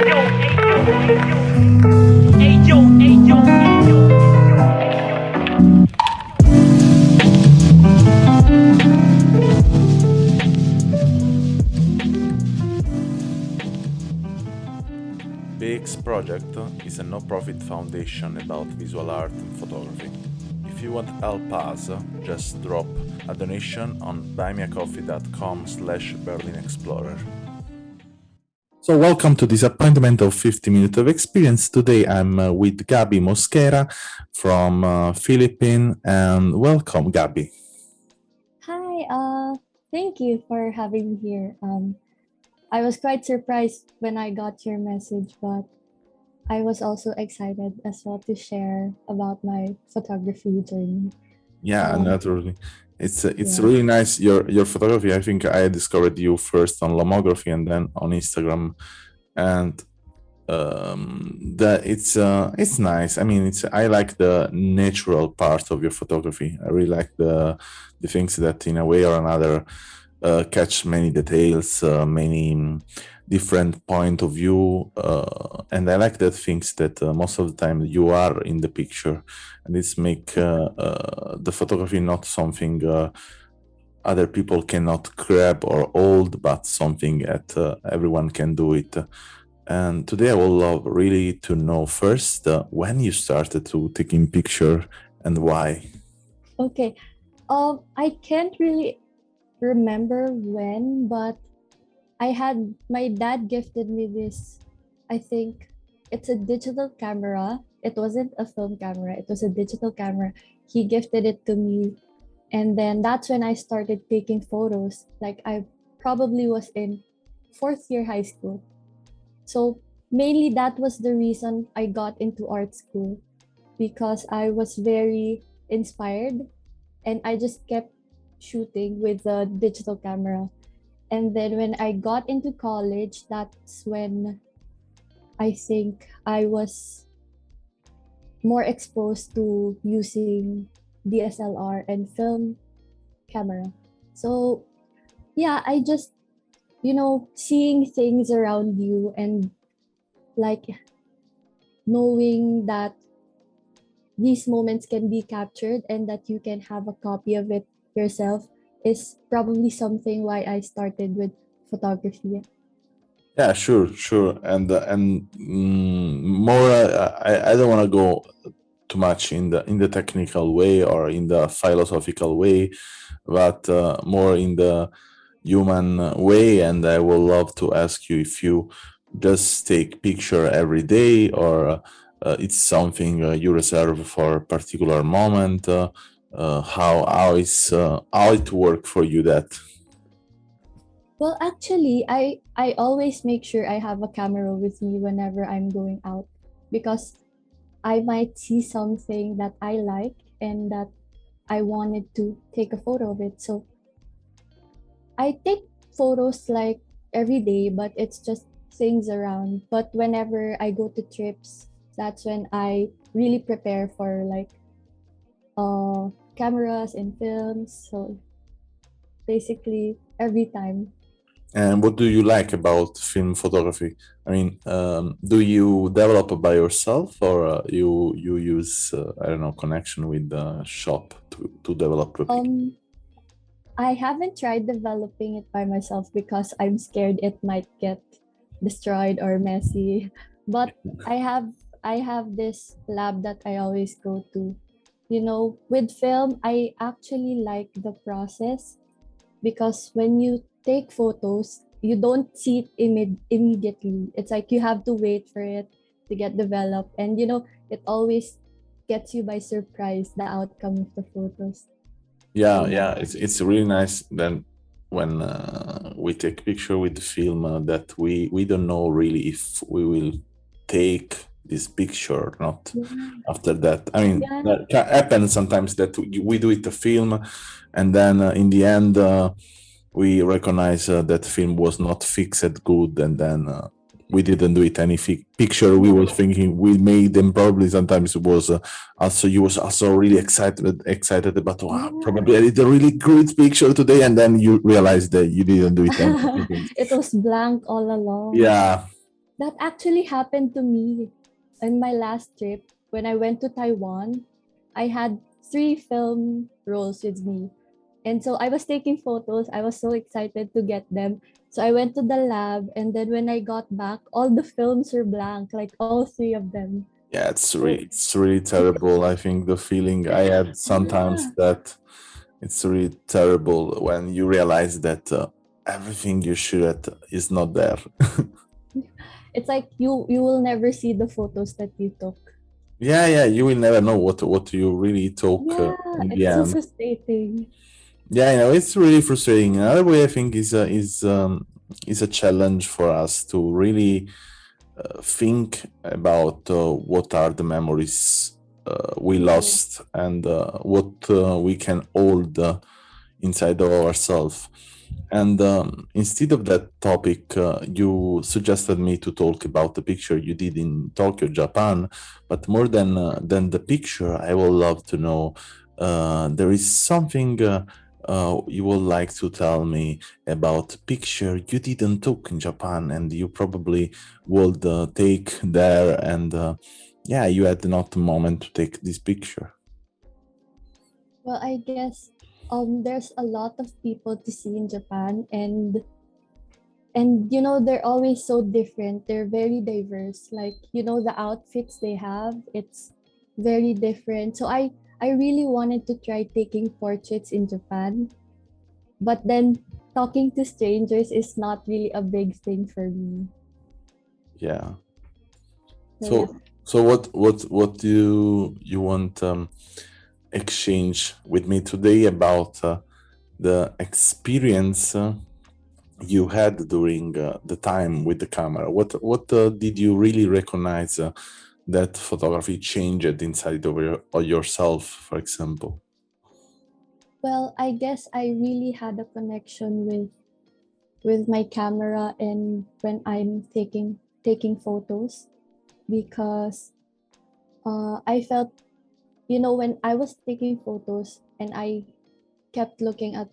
BEEX project is a no-profit foundation about visual art and photography. If you want to help us, just drop a donation on buymeacoffee.com/BerlinExplorer. So welcome to Disappointment of 50 Minutes of Experience. Today I'm with Gabi Mosquera from Philippines, and welcome, Gabi. Hi, thank you for having me here. I was quite surprised when I got your message, but I was also excited as well to share about my photography journey. Yeah, naturally. It's really nice, your photography. I think I discovered you first on Lomography and then on Instagram, and that it's nice. I mean, I like the natural part of your photography. I really like the things that in a way or another catch many details, many different point of view, and I like that things that most of the time you are in the picture, and this make the photography not something other people cannot grab or hold, but something that everyone can do it. And today I would love really to know first when you started to taking picture and why. Okay, I can't really remember when, but my dad gifted me this. I think it's a digital camera. It wasn't a film camera, it was a digital camera. He gifted it to me, and then that's when I started taking photos. Like, I probably was in 4th year high school. So mainly that was the reason I got into art school, because I was very inspired and I just kept shooting with the digital camera. And then when I got into college, that's when I think I was more exposed to using DSLR and film camera. So yeah, I just, seeing things around you and like knowing that these moments can be captured and that you can have a copy of it yourself is probably something why I started with photography. Yeah, sure, and more. I don't want to go too much in the technical way or in the philosophical way, but more in the human way. And I would love to ask you if you just take picture every day, or it's something you reserve for a particular moment. How it work for you that? Well, actually, I always make sure I have a camera with me whenever I'm going out, because I might see something that I like and that I wanted to take a photo of it. So I take photos like every day, but it's just things around. But whenever I go to trips, that's when I really prepare for like cameras and films. So basically every time. And what do you like about film photography? I mean, do you develop by yourself, or you use I don't know, connection with the shop to develop a picture? I haven't tried developing it by myself because I'm scared it might get destroyed or messy. But I have this lab that I always go to. With film, I actually like the process, because when you take photos, you don't see it immediately. It's like you have to wait for it to get developed, and it always gets you by surprise, the outcome of the photos. Yeah, it's really nice then when we take picture with the film that we don't know really if we will take this picture or not. After that, I mean, that can happen sometimes that we do it the film, and then in the end we recognize that film was not fixed good, and then we didn't do it any picture we was thinking we made, and probably sometimes it was also you was also really excited about, wow, probably I did a really good picture today, and then you realize that you didn't do it anything. It was blank all along. Yeah, That actually happened to me in my last trip when I went to Taiwan. I had 3 film rolls with me. And so I was taking photos. I was so excited to get them. So I went to the lab, and then when I got back, all the films were blank, like all 3 of them. Yeah, So it's really terrible. I think the feeling I had sometimes yeah, that it's really terrible when you realize that everything you shoot at is not there. it's like you will never see the photos that you took. Yeah, you will never know what you really took Yeah, in the it's so end. frustrating. Yeah, it's really frustrating. Another way I think is a challenge for us to really think about what are the memories we Mm. lost and what we can hold inside of ourselves. And instead of that topic, you suggested me to talk about the picture you did in Tokyo, Japan. But more than the picture, I would love to know there is something you would like to tell me about picture you didn't took in Japan and you probably would take there and yeah, you had not the moment to take this picture. Well, I guess there's a lot of people to see in Japan, and they're always so different. They're very diverse. Like, the outfits they have, it's very different. So I really wanted to try taking portraits in Japan, but then talking to strangers is not really a big thing for me. Yeah. So yeah. So what do you want exchange with me today about the experience you had during the time with the camera? What did you really recognize that photography changed inside of yourself, for example? Well, I guess I really had a connection with my camera and when I'm taking photos, because I felt, when I was taking photos and I kept looking at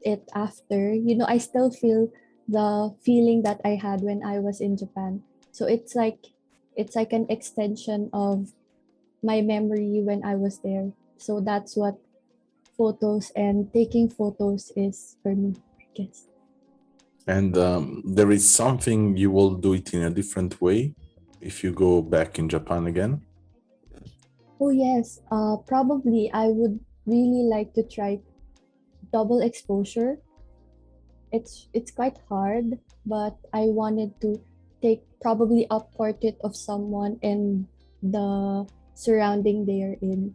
it after, I still feel the feeling that I had when I was in Japan. So it's like an extension of my memory when I was there. So that's what photos and taking photos is for me, I guess. And there is something you will do it in a different way if you go back in Japan again. Oh yes, probably I would really like to try double exposure. It's quite hard, but I wanted to take probably a portrait of someone and the surrounding they're in.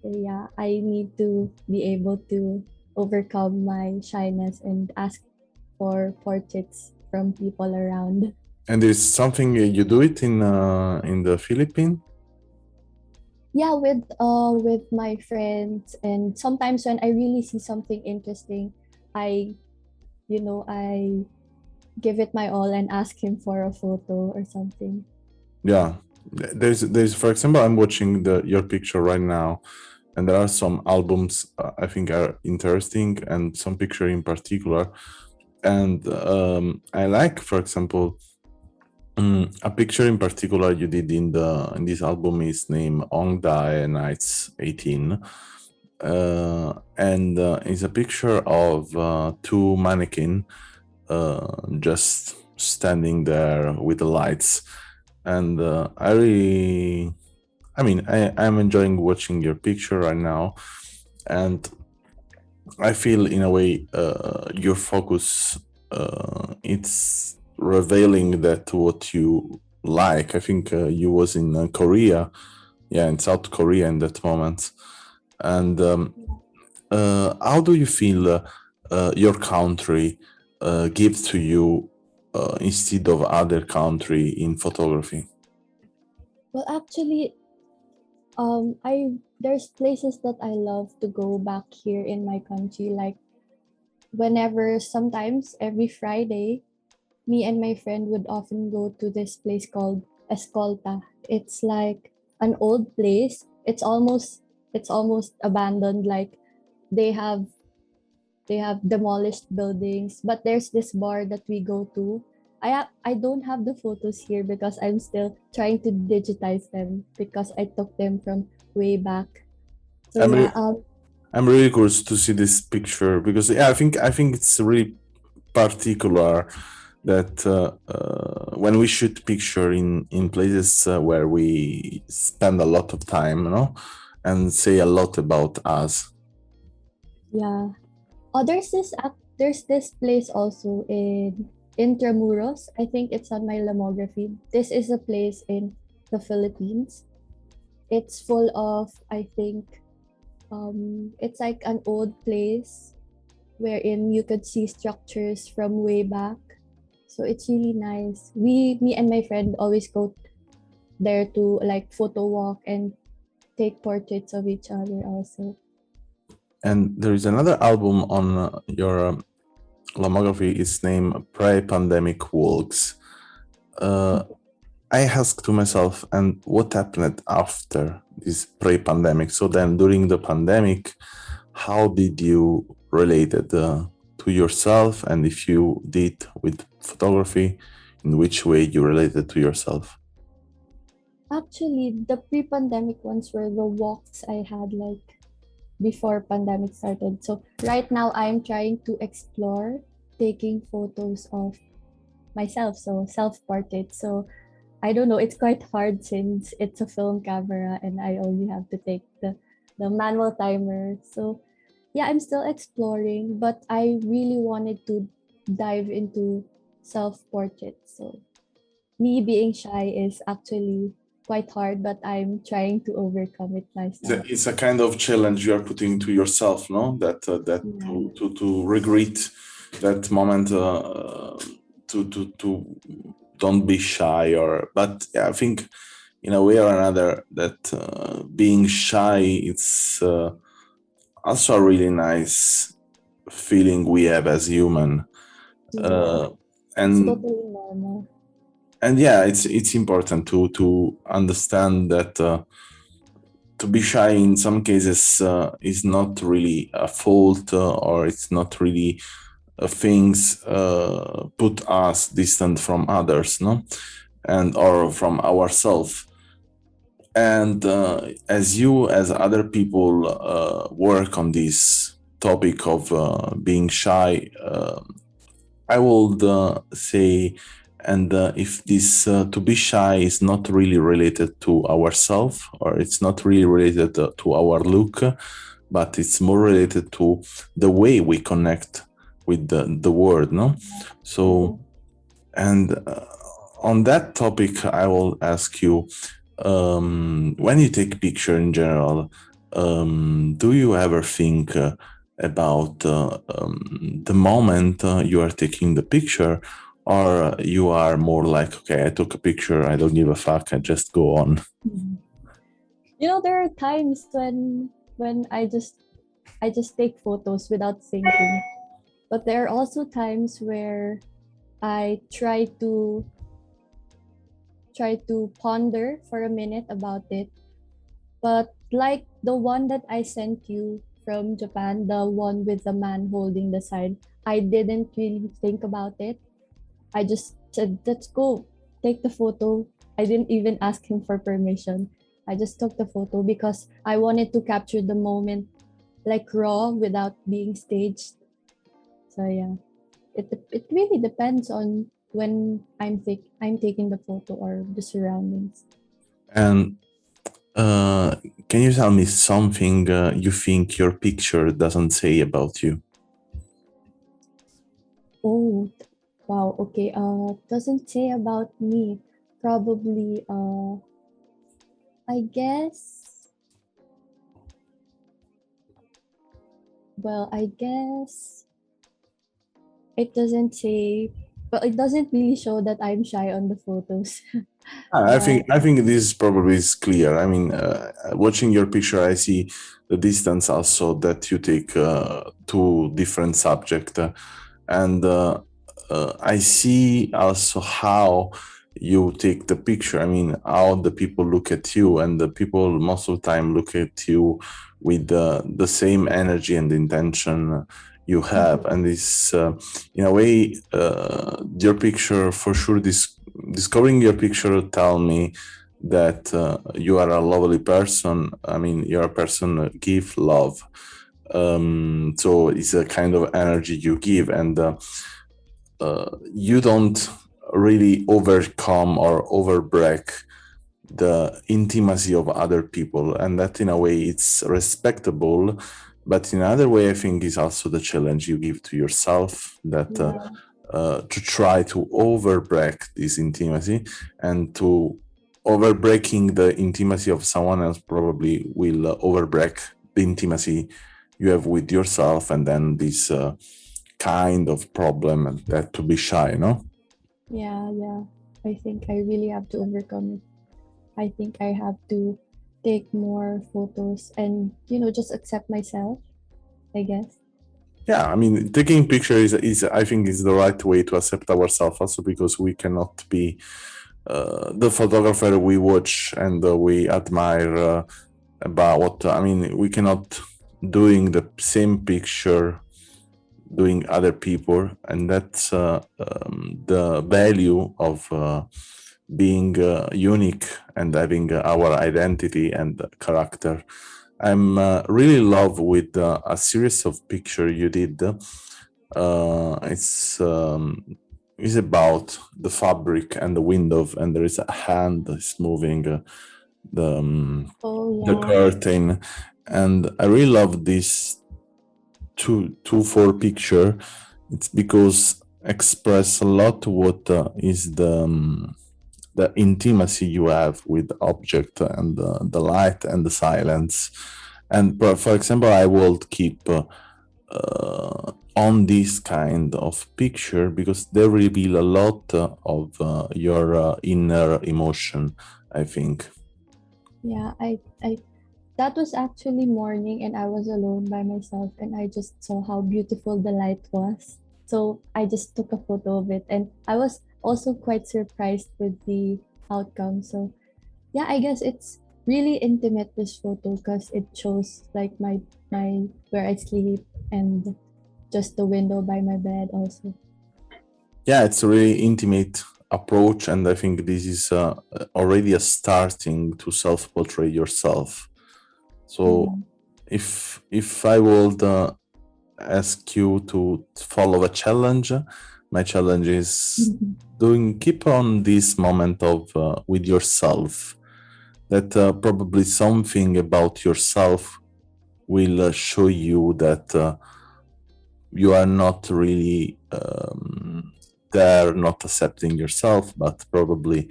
So yeah, I need to be able to overcome my shyness and ask for portraits from people around. And there's something you do it in the Philippines. Yeah, with my friends, and sometimes when I really see something interesting, I I give it my all and ask him for a photo or something. Yeah, there's for example, I'm watching your picture right now, and there are some albums I think are interesting, and some picture in particular, and I like, for example, a picture in particular you did in this album is named Ong Dae Nights 18. And it's a picture of two mannequin just standing there with the lights. And I'm enjoying watching your picture right now. And I feel in a way your focus it's revealing that what you like. I think you was in Korea, yeah, in South Korea in that moment. And how do you feel your country gives to you instead of other country in photography? Well, actually, I there's places that I love to go back here in my country. Like whenever, sometimes every Friday, me and my friend would often go to this place called Escolta. It's like an old place. It's almost abandoned. Like they have demolished buildings, but there's this bar that we go to I don't have the photos here because I'm still trying to digitize them because I took them from way back. So I'm yeah, re- I'm really curious to see this picture because yeah, I think it's really particular that when we shoot picture in places where we spend a lot of time, and say a lot about us. yeah. Oh, there's this place also in Intramuros. I think it's on my Lomography. This is a place in the Philippines. It's full of, I think, it's like an old place wherein you could see structures from way back. So it's really nice. Me and my friend always go there to like photo walk and take portraits of each other also. And there is another album on your Lomography. It's named Pre-Pandemic Walks. I asked to myself, and what happened after this pre-pandemic? So then, during the pandemic, how did you relate it to yourself? And if you did with photography, in which way you related to yourself? Actually, the pre-pandemic ones were the walks I had like before pandemic started. So right now I'm trying to explore taking photos of myself, so self-portrait. So I don't know, it's quite hard since it's a film camera and I only have to take the manual timer. So yeah, I'm still exploring, but I really wanted to dive into self-portrait. So me being shy is actually quite hard, but I'm trying to overcome it myself. It's a kind of challenge you are putting to yourself, no? That Yeah. to regret that moment, to don't be shy, but yeah, I think in a way or another that being shy, it's also a really nice feeling we have as human, Yeah. It's and totally normal. yeah, it's important to understand that to be shy in some cases is not really a fault, or it's not really things put us distant from others, no, and or from ourselves. And as other people work on this topic of being shy, I would say, and if this to be shy is not really related to ourselves, or it's not really related to our look, but it's more related to the way we connect with the world, no? So, and on that topic, I will ask you, when you take picture in general, do you ever think about the moment you are taking the picture, or you are more like, okay, I took a picture, I don't give a fuck, I just go on? Mhm. You know, there are times when I just take photos without thinking. But there are also times where I try to ponder for a minute about it. But like the one that I sent you from Japan, the one with the man holding the sign, I didn't really think about it. I just said, let's go, take the photo. I didn't even ask him for permission. I just took the photo because I wanted to capture the moment like raw without being staged. So yeah, it really depends on when I'm taking the photo or the surroundings. And can you tell me something you think your picture doesn't say about you? Oh, wow. Okay. Doesn't say about me. Probably. I guess. Well, I guess it doesn't say. But it doesn't really show that I'm shy on the photos. I But think this probably is clear. I mean, watching your picture, I see the distance also that you take to different subject, and I see also how you take the picture. I mean, how the people look at you, and the people most of the time look at you with the same energy and intention you have, and this in a way your picture for sure, this discovering your picture tell me that you are a lovely person. I mean, you're a person that give love, so it's a kind of energy you give, and you don't really overcome or overbreak the intimacy of other people, and that in a way it's respectable, but in another way I think is also the challenge you give to yourself, that to try to overbreak this intimacy, and to overbreaking the intimacy of someone else probably will overbreak the intimacy you have with yourself, and then this kind of problem that to be shy, no? Yeah, yeah. I think I really have to overcome it. I think I have to take more photos and, just accept myself, I guess. Yeah, I mean, taking picture is I think is the right way to accept ourselves, also because we cannot be the photographer we watch and we admire about. I mean, we cannot doing the same picture doing other people, and that's the value of being unique and having our identity and character. I'm really love with a series of picture you did. It's about the fabric and the window, and there is a hand that's moving the Oh, the yeah. curtain, and I really love this four picture. It's because express a lot what is the intimacy you have with object, and the light and the silence. And for example, I would keep on this kind of picture because they reveal a lot of your inner emotion, I think. Yeah, that was actually morning and I was alone by myself and I just saw how beautiful the light was. So I just took a photo of it and I was also quite surprised with the outcome. So yeah, I guess it's really intimate, this photo, because it shows like my where I sleep and just the window by my bed also. Yeah, it's a really intimate approach, and I think this is already a starting to self-portray yourself. So if I would ask you to follow a challenge, my challenge is keep on this moment of with yourself, that probably something about yourself will show you that you are not really there, not accepting yourself, but probably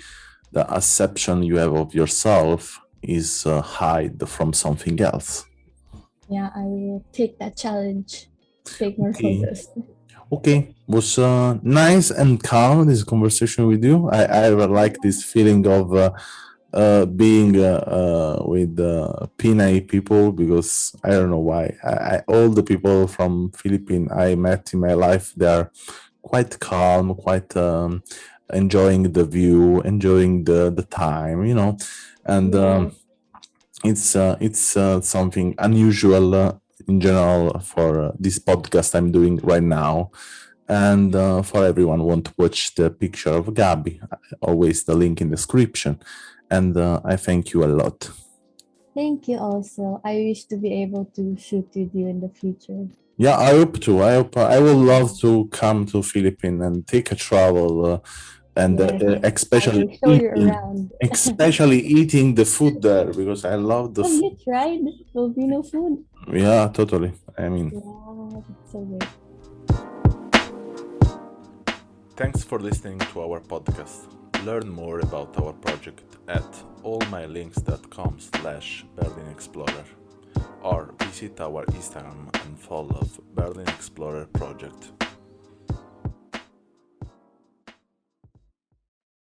the acceptance you have of yourself is hide from something else. Yeah, I will take that challenge. Take more Okay. photos. Okay, was nice and calm this conversation with you. I like this feeling of being with Pinay people, because I don't know why. All the people from Philippines I met in my life, they are quite calm, quite enjoying the view, enjoying the time, and it's something unusual in general for this podcast I'm doing right now. And for everyone who want to watch the picture of Gabi, always the link in the description. And I thank you a lot. Thank you also. I wish to be able to shoot with you in the future. Yeah, I hope to. I would love to come to Philippines and take a travel, and Yes, I will show you around. especially eating the food there, because I love the Have food. you tried Filipino food? Yeah, totally. I mean, Yeah, that's so good. thanks for listening to our podcast. Learn more about our project at allmylinks.com/BerlinExplorer, or visit our Instagram and follow BerlinExplorer project.